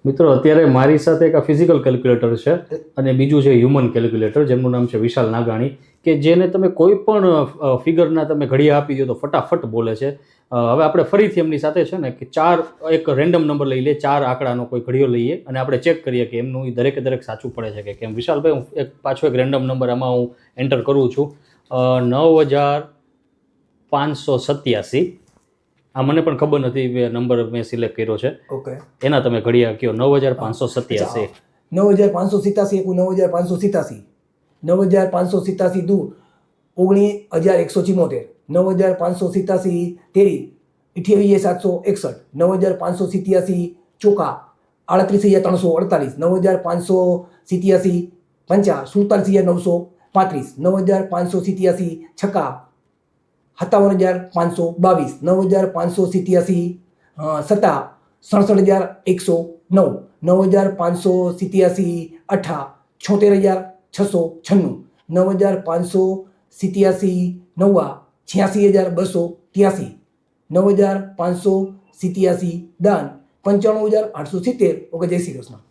મિત્રો અત્યારે મારી સાથે એક ફિઝિકલ કેલ્ક્યુલેટર છે અને બીજું છે હ્યુમન કેલ્ક્યુલેટર, જેમનું નામ છે વિશાલ નાગાણી, કે જેને તમે કોઈ પણ ફિગરના તમે ઘડિયા આપી દો તો ફટાફટ બોલે છે. હવે આપણે ફરીથી એમની સાથે છે ને કે એક રેન્ડમ નંબર લઈ લઈએ, 4 આંકડાનો કોઈ ઘડિયો લઈએ અને આપણે ચેક કરીએ કે એમનું દરેકે દરેક સાચું પડે છે કે કેમ. વિશાલભાઈ, હું પાછો એક રેન્ડમ નંબર આમાં હું એન્ટર કરું છું. 9587. આ મને પણ ખબર નથી નંબર મેં સિલેક્ટ કર્યો છે. ઓકે, એના તમે ઘડિયા કયો. 9587. 9587 એકુ 9587, 9587 દુ 19174, 9587 તેરી 28761, 9587 ચોકા 38348, 9587 પંચા 47935, 9587 છક્કા 57522, 9587 સત્તા 67109, 9587 અઠા 74696, 9587 નવ્વા 86283, 9587 દાન 95870. ઓકે, જય શ્રી કૃષ્ણ.